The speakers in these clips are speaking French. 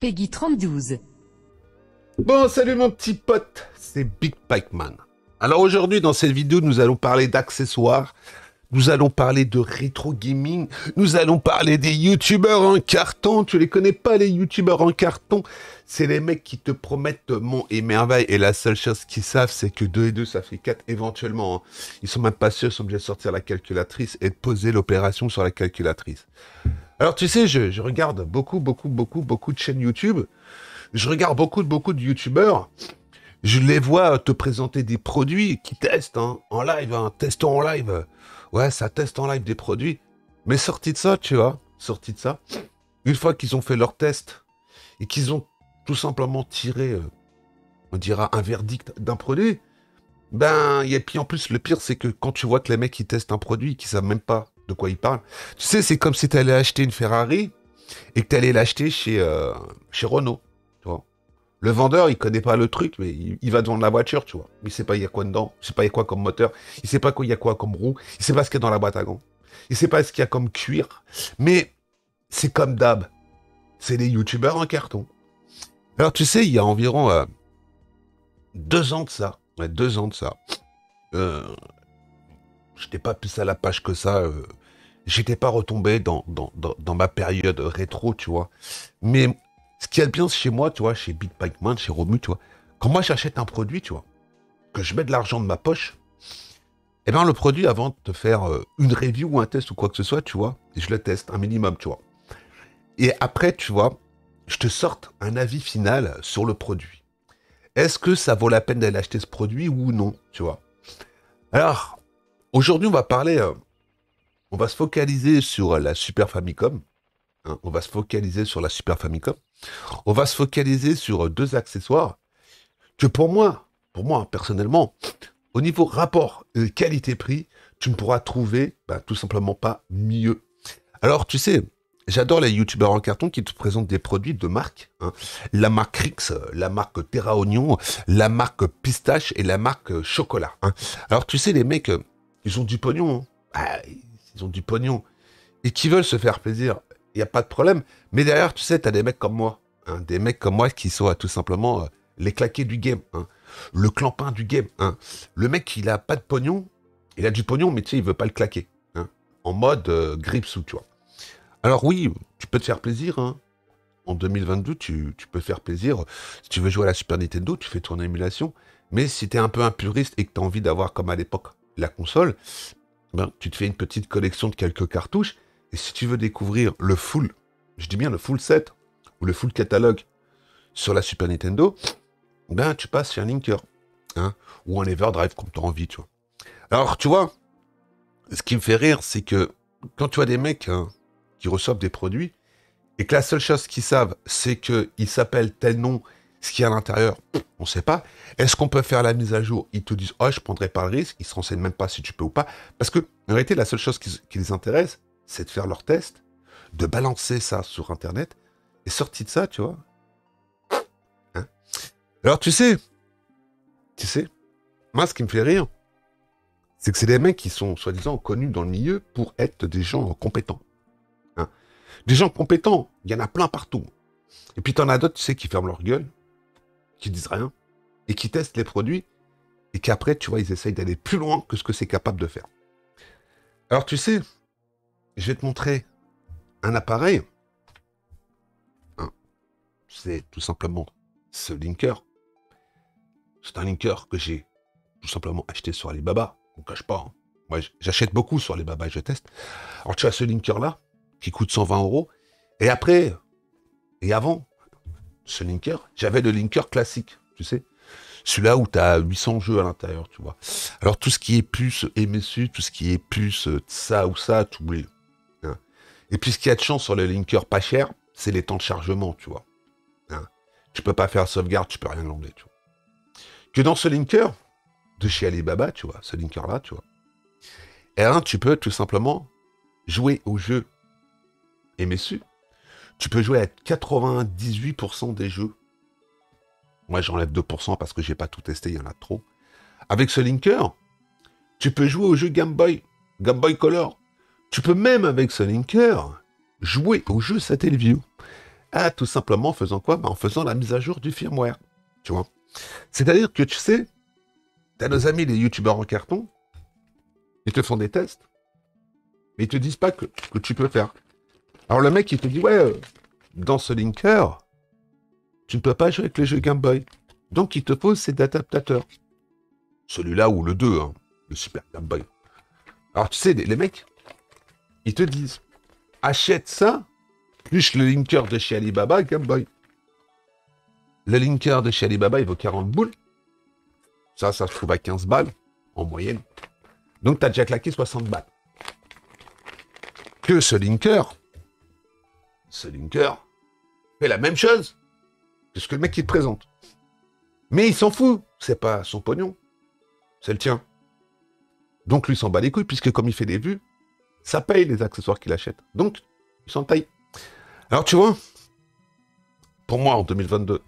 Peggy 32. Bon, salut mon petit pote, c'est Big Pikeman. Alors aujourd'hui, dans cette vidéo, nous allons parler d'accessoires, nous allons parler de rétro gaming, nous allons parler des youtubeurs en carton. Tu les connais pas, les youtubeurs en carton? C'est les mecs qui te promettent monts et merveilles, et la seule chose qu'ils savent, c'est que 2 et 2, ça fait 4 éventuellement. Hein. Ils sont même pas sûrs, ils sont obligés de sortir la calculatrice et de poser l'opération sur la calculatrice. Alors tu sais, je regarde beaucoup de chaînes YouTube. Je regarde beaucoup de youtubeurs. Je les vois te présenter des produits qui testent hein, en live, hein, testons en live. Ouais, ça teste en live des produits. Mais sorti de ça, tu vois, sorti de ça, une fois qu'ils ont fait leur test et qu'ils ont tout simplement tiré, on dira, un verdict d'un produit, ben, et puis en plus, le pire, c'est que quand tu vois que les mecs, ils testent un produit, qu'ils savent même pas de quoi ils parlent, tu sais, c'est comme si tu allais acheter une Ferrari et que tu allais l'acheter chez Renault, tu vois. Le vendeur, il connaît pas le truc, mais il va te vendre la voiture, tu vois. Il sait pas il y a quoi dedans, il sait pas il y a quoi comme moteur, il sait pas il y a quoi comme roue, il sait pas ce qu'il y a dans la boîte à gants, il sait pas ce qu'il y a comme cuir. Mais c'est comme d'hab, c'est des youtubeurs en carton. Alors tu sais, il y a environ 2 ans de ça, ouais, 2 ans de ça, j'étais pas plus à la page que ça, j'étais pas retombé dans ma période rétro, tu vois. Mais ce qu'il y a de bien chez moi, tu vois, chez Big Pikeman, chez Romu, tu vois, quand moi j'achète un produit, tu vois, que je mets de l'argent de ma poche, eh bien le produit, avant de te faire une review ou un test ou quoi que ce soit, tu vois, je le teste, un minimum, tu vois. Et après, tu vois, je te sorte un avis final sur le produit. Est-ce que ça vaut la peine d'aller acheter ce produit ou non, tu vois. Alors, aujourd'hui, on va parler, on va se focaliser sur la Super Famicom. Hein, on va se focaliser sur la Super Famicom. On va se focaliser sur 2 accessoires que pour moi, personnellement, au niveau rapport qualité-prix, tu ne pourras trouver tout simplement pas mieux. Alors, tu sais, j'adore les youtubeurs en carton qui te présentent des produits de marque. Hein. La marque Rix, la marque Terra Oignon, la marque Pistache et la marque Chocolat. Hein. Alors, tu sais, les mecs, ils ont du pognon. Hein. Ah, ils ont du pognon. Et qui veulent se faire plaisir. Il n'y a pas de problème. Mais derrière, tu sais, tu as des mecs comme moi. Hein, des mecs comme moi qui sont tout simplement les claqués du game. Hein, le clampin du game. Hein. Le mec, il a pas de pognon. Il a du pognon, mais tu sais, il veut pas le claquer. Hein, en mode grip-sous, tu vois. Alors oui, tu peux te faire plaisir. Hein. En 2022, tu peux te faire plaisir. Si tu veux jouer à la Super Nintendo, tu fais ton émulation. Mais si tu es un peu un puriste et que tu as envie d'avoir, comme à l'époque, la console, ben, tu te fais une petite collection de quelques cartouches. Et si tu veux découvrir le full, je dis bien le full set, ou le full catalogue sur la Super Nintendo, ben tu passes chez un Linker, hein, ou un Everdrive, comme tu as envie, tu vois. Alors, tu vois, ce qui me fait rire, c'est que quand tu vois des mecs hein, qui reçoivent des produits, et que la seule chose qu'ils savent, c'est qu'ils s'appellent tel nom, ce qu'il y a à l'intérieur, on ne sait pas. Est-ce qu'on peut faire la mise à jour? Ils te disent, oh, je ne prendrai pas le risque, ils ne se renseignent même pas si tu peux ou pas. Parce que, en réalité, la seule chose qui les intéresse, c'est de faire leur test, de balancer ça sur Internet, et sorti de ça, tu vois. Hein. Alors, tu sais, moi, ce qui me fait rire, c'est que c'est des mecs qui sont, soi-disant, connus dans le milieu pour être des gens compétents. Hein. Des gens compétents, il y en a plein partout. Et puis, t'en as d'autres, tu sais, qui ferment leur gueule, qui disent rien, et qui testent les produits, et qu'après, tu vois, ils essayent d'aller plus loin que ce que c'est capable de faire. Alors, tu sais, je vais te montrer un appareil. Hein, c'est tout simplement ce linker. C'est un linker que j'ai tout simplement acheté sur Alibaba. On ne cache pas. Hein. Moi, j'achète beaucoup sur Alibaba et je teste. Alors, tu as ce linker-là, qui coûte 120 €. Et après, et avant, ce linker, j'avais le linker classique, tu sais. Celui-là où tu as 800 jeux à l'intérieur, tu vois. Alors, tout ce qui est puce MSU, tout ce qui est puce ça ou ça, tu oublies. Hein. Et puis, ce qu'il y a de chance sur le linker pas cher, c'est les temps de chargement, tu vois. Hein. Tu peux pas faire sauvegarde, tu peux rien glander, tu vois. Que dans ce linker, de chez Alibaba, tu vois, ce linker-là, tu vois, et là, tu peux tout simplement jouer au jeu MSU. Tu peux jouer à 98% des jeux. Moi, j'enlève 2% parce que j'ai pas tout testé, il y en a trop. Avec ce linker, tu peux jouer au jeu Game Boy Color. Tu peux même, avec ce linker, jouer au jeu Satellaview. Ah, tout simplement en faisant quoi? En faisant la mise à jour du firmware. Tu vois? C'est-à-dire que tu sais, t'as nos amis les youtubeurs en carton, ils te font des tests, mais ils te disent pas que tu peux faire. Alors le mec, il te dit, ouais, dans ce linker, tu ne peux pas jouer avec les jeux Game Boy. Donc il te faut cet adaptateur. Celui-là ou le 2, hein, le Super Game Boy. Alors tu sais, les mecs, ils te disent, achète ça, plus le linker de chez Alibaba Game Boy. Le linker de chez Alibaba, il vaut 40 boules. Ça se trouve à 15 balles, en moyenne. Donc, tu as déjà claqué 60 balles. Que ce linker fait la même chose que ce que le mec qui te présente. Mais il s'en fout. C'est pas son pognon. C'est le tien. Donc, lui, il s'en bat les couilles, puisque comme il fait des vues, ça paye les accessoires qu'il achète. Donc, il s'en taille. Alors, tu vois, pour moi, en 2022,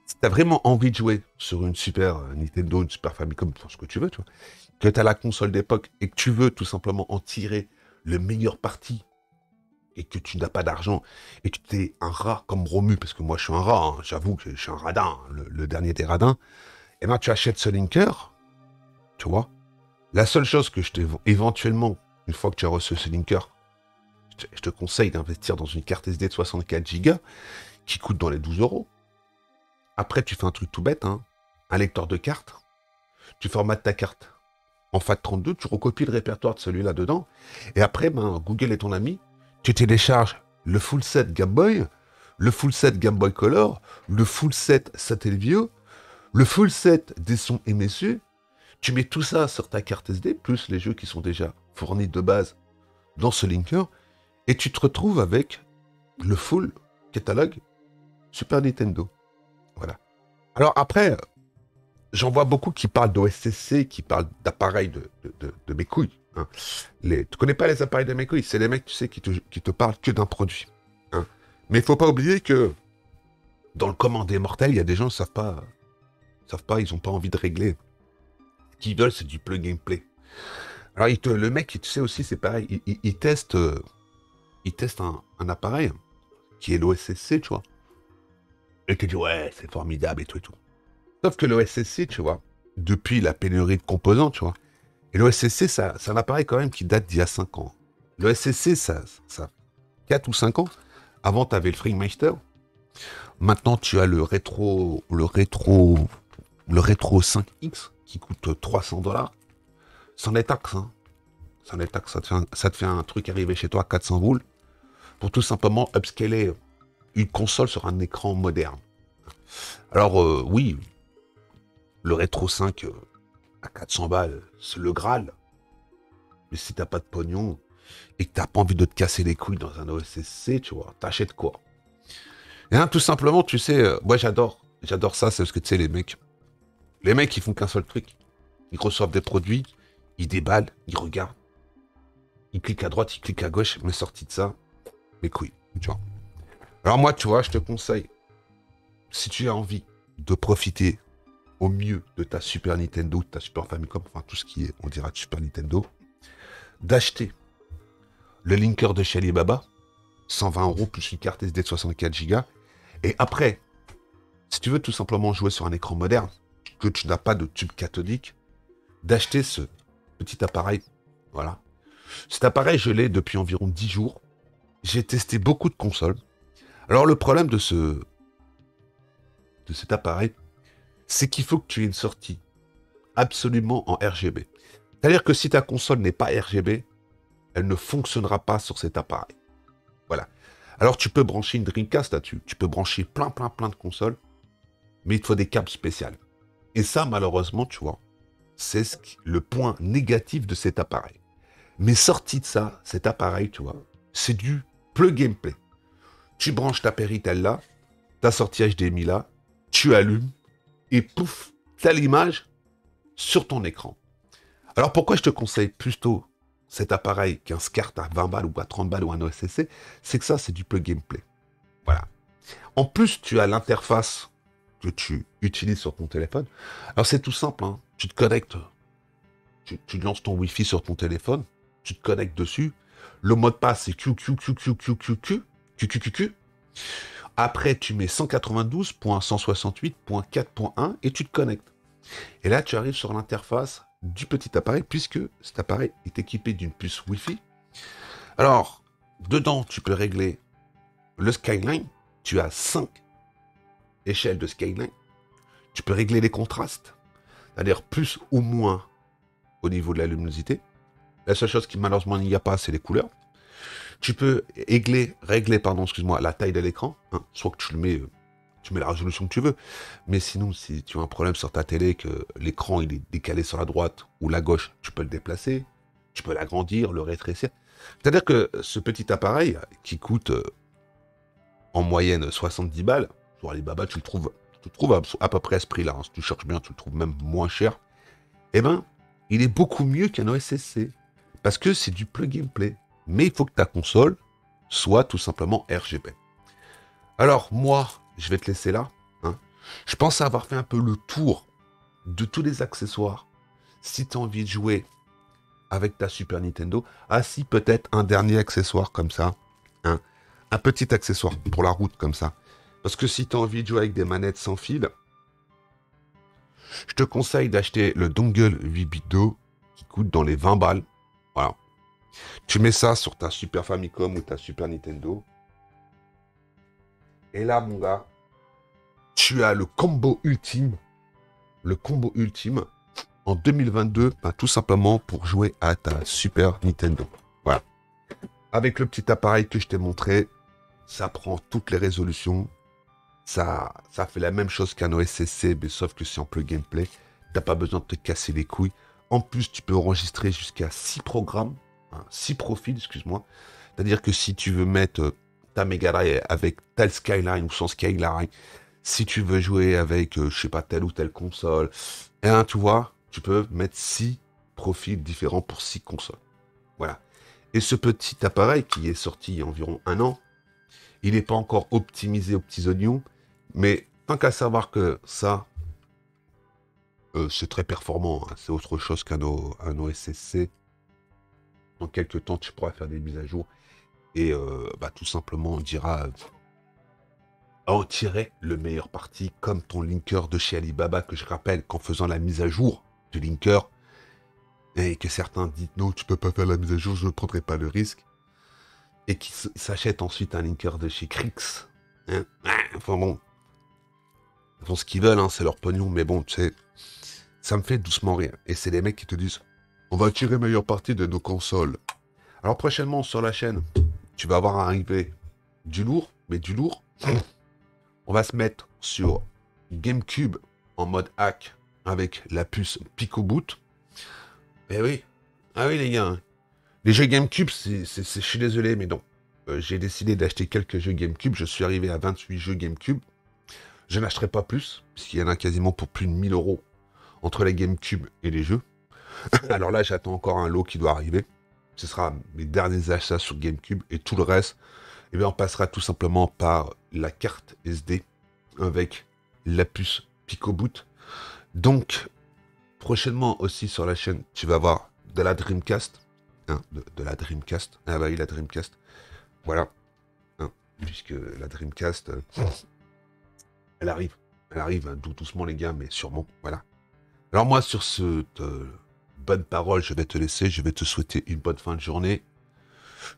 si t'as vraiment envie de jouer sur une Super Nintendo, une Super Famicom, ce que tu veux, tu vois, que t'as la console d'époque et que tu veux tout simplement en tirer le meilleur parti et que tu n'as pas d'argent et que tu es un rat comme Romu, parce que moi je suis un rat, hein, j'avoue que je suis un radin, hein, le dernier des radins, et ben tu achètes ce linker, tu vois. La seule chose que je te éventuellement, une fois que tu as reçu ce linker, je te conseille d'investir dans une carte SD de 64 Go qui coûte dans les 12 euros. Après, tu fais un truc tout bête, hein, un lecteur de cartes, tu formates ta carte en FAT32, tu recopies le répertoire de celui-là dedans, et après, Google est ton ami, tu télécharges le full set Game Boy, le full set Game Boy Color, le full set Satellaview, le full set des sons MSU, tu mets tout ça sur ta carte SD, plus les jeux qui sont déjà fournis de base dans ce linker, et tu te retrouves avec le full catalogue Super Nintendo. Voilà. Alors après, j'en vois beaucoup qui parlent d'OSCC, qui parlent d'appareils de mes couilles. Hein. Tu connais pas les appareils de mes couilles, c'est les mecs, tu sais, qui te parlent que d'un produit. Hein. Mais il faut pas oublier que dans le commun des mortels, il y a des gens qui savent pas, ils ont pas envie de régler. Ce qu'ils veulent, c'est du plug and play. Alors le mec, tu sais aussi, c'est pareil, il teste, un appareil qui est l'OSCC, tu vois. Et tu dis, ouais, c'est formidable et tout et tout. Sauf que l'OSCC, tu vois, depuis la pénurie de composants, tu vois, et l'OSCC, c'est un appareil quand même qui date d'il y a 5 ans. L'OSCC, ça 4 ou 5 ans. Avant, tu avais le FreeMeister. Maintenant, tu as le rétro 5X qui coûte 300 $. Sans les taxes, hein. Sans les taxes, ça te fait un truc arriver chez toi à 400 boules pour tout simplement upscaler une console sur un écran moderne. Alors, oui, le Rétro 5 à 400 balles, c'est le Graal. Mais si t'as pas de pognon et que t'as pas envie de te casser les couilles dans un OSSC, tu vois, t'achètes quoi? Et tout simplement, tu sais, moi j'adore ça, c'est parce que tu sais, les mecs, ils font qu'un seul truc. Ils reçoivent des produits, ils déballent, ils regardent, ils cliquent à droite, ils cliquent à gauche, mais sorti de ça, mes couilles, tu vois. Alors moi, tu vois, je te conseille, si tu as envie de profiter au mieux de ta Super Nintendo, de ta Super Famicom, enfin tout ce qui est, on dira, de Super Nintendo, d'acheter le linker de chez Alibaba, 120 € plus une carte SD de 64 Go, et après, si tu veux tout simplement jouer sur un écran moderne, que tu n'as pas de tube cathodique, d'acheter ce petit appareil, voilà. Cet appareil, je l'ai depuis environ 10 jours, j'ai testé beaucoup de consoles. Alors le problème de cet appareil, c'est qu'il faut que tu aies une sortie absolument en RGB. C'est-à-dire que si ta console n'est pas RGB, elle ne fonctionnera pas sur cet appareil. Voilà. Alors tu peux brancher une Dreamcast là-dessus, tu peux brancher plein de consoles, mais il te faut des câbles spéciaux. Et ça, malheureusement, tu vois, c'est le point négatif de cet appareil. Mais sorti de ça, cet appareil, tu vois, c'est du plug and play. Tu branches ta Péritel là, ta sortie HDMI là, tu allumes, et pouf, t'as l'image sur ton écran. Alors pourquoi je te conseille plutôt cet appareil qu'un SCART à 20 balles ou à 30 balles ou un OSCC, c'est que ça, c'est du plug and play. Voilà. En plus, tu as l'interface que tu utilises sur ton téléphone. Alors c'est tout simple, hein. Tu te connectes, tu lances ton Wi-Fi sur ton téléphone, tu te connectes dessus. Le mot de passe, c'est QQQQQQQ. Après, tu mets 192.168.4.1 et tu te connectes. Et là, tu arrives sur l'interface du petit appareil, puisque cet appareil est équipé d'une puce Wi-Fi. Alors, dedans, tu peux régler le skyline. Tu as 5 échelles de skyline. Tu peux régler les contrastes, c'est-à-dire plus ou moins au niveau de la luminosité. La seule chose qui malheureusement n'y a pas, c'est les couleurs. Tu peux régler la taille de l'écran, hein, soit que tu mets la résolution que tu veux, mais sinon, si tu as un problème sur ta télé, que l'écran il est décalé sur la droite ou la gauche, tu peux le déplacer, tu peux l'agrandir, le rétrécir. C'est-à-dire que ce petit appareil, qui coûte en moyenne 70 balles, sur Alibaba, tu le trouves à peu près à ce prix-là, hein. Si tu cherches bien, tu le trouves même moins cher. Eh ben, il est beaucoup mieux qu'un OSSC, parce que c'est du plug and play. Mais il faut que ta console soit tout simplement RGB. Alors moi, je vais te laisser là. Hein. Je pense avoir fait un peu le tour de tous les accessoires. Si tu as envie de jouer avec ta Super Nintendo, si peut-être un dernier accessoire comme ça. Hein. Un petit accessoire pour la route comme ça. Parce que si tu as envie de jouer avec des manettes sans fil, je te conseille d'acheter le dongle 8-bit qui coûte dans les 20 balles. Voilà. Tu mets ça sur ta Super Famicom ou ta Super Nintendo. Et là, mon gars, tu as le combo ultime. Le combo ultime en 2022, tout simplement pour jouer à ta Super Nintendo. Voilà. Avec le petit appareil que je t'ai montré, ça prend toutes les résolutions. Ça fait la même chose qu'un OSSC, mais sauf que c'est en plug and play. T'as pas besoin de te casser les couilles. En plus, tu peux enregistrer jusqu'à 6 programmes. 6 profils, excuse-moi. C'est-à-dire que si tu veux mettre ta Mega Drive avec tel Skyline ou sans Skyline, si tu veux jouer avec, je sais pas, telle ou telle console, tu vois, tu peux mettre 6 profils différents pour 6 consoles. Voilà. Et ce petit appareil qui est sorti il y a environ 1 an, il n'est pas encore optimisé aux petits oignons, mais tant qu'à savoir que ça, c'est très performant, hein, c'est autre chose qu'un OSSC. En quelques temps, tu pourras faire des mises à jour et tout simplement, on dira en tirer le meilleur parti, comme ton linker de chez Alibaba, que je rappelle qu'en faisant la mise à jour du linker, et que certains disent non, tu peux pas faire la mise à jour, je ne prendrai pas le risque, et qui s'achètent ensuite un linker de chez Crix. Hein, enfin bon, ils font ce qu'ils veulent, hein, c'est leur pognon, mais bon, tu sais, ça me fait doucement rire. Et c'est les mecs qui te disent on va tirer meilleure partie de nos consoles. Alors prochainement sur la chaîne, tu vas voir arriver du lourd, mais du lourd. On va se mettre sur GameCube en mode hack avec la puce PicoBoot. Eh oui, ah oui les gars, hein. Les jeux GameCube, je suis désolé, mais non. J'ai décidé d'acheter quelques jeux GameCube. Je suis arrivé à 28 jeux GameCube. Je n'achèterai pas plus, puisqu'il y en a quasiment pour plus de 1000 € entre les GameCube et les jeux. Alors là, j'attends encore un lot qui doit arriver. Ce sera mes derniers achats sur GameCube et tout le reste, eh bien, on passera tout simplement par la carte SD avec la puce PicoBoot. Donc, prochainement aussi sur la chaîne, tu vas voir de la Dreamcast. Hein, de la Dreamcast. Ah bah oui, la Dreamcast. Voilà. Hein, puisque la Dreamcast, elle arrive. Elle arrive, hein, doucement les gars, mais sûrement. Voilà. Alors moi, sur cette bonne parole, je vais te laisser. Je vais te souhaiter une bonne fin de journée.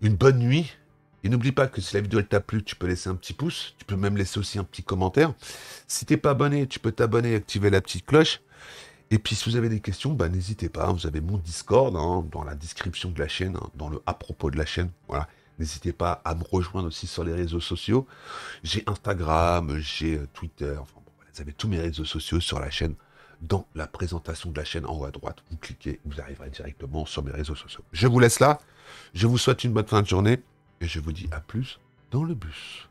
Une bonne nuit. Et n'oublie pas que si la vidéo elle t'a plu, tu peux laisser un petit pouce. Tu peux même laisser aussi un petit commentaire. Si t'es pas abonné, tu peux t'abonner et activer la petite cloche. Et puis si vous avez des questions, n'hésitez pas. Vous avez mon Discord dans la description de la chaîne, dans le à propos de la chaîne. Voilà. N'hésitez pas à me rejoindre aussi sur les réseaux sociaux. J'ai Instagram, j'ai Twitter. Enfin bon, voilà, vous avez tous mes réseaux sociaux sur la chaîne. Dans la présentation de la chaîne en haut à droite, vous cliquez, vous arriverez directement sur mes réseaux sociaux. Je vous laisse là. Je vous souhaite une bonne fin de journée. Et je vous dis à plus dans le bus.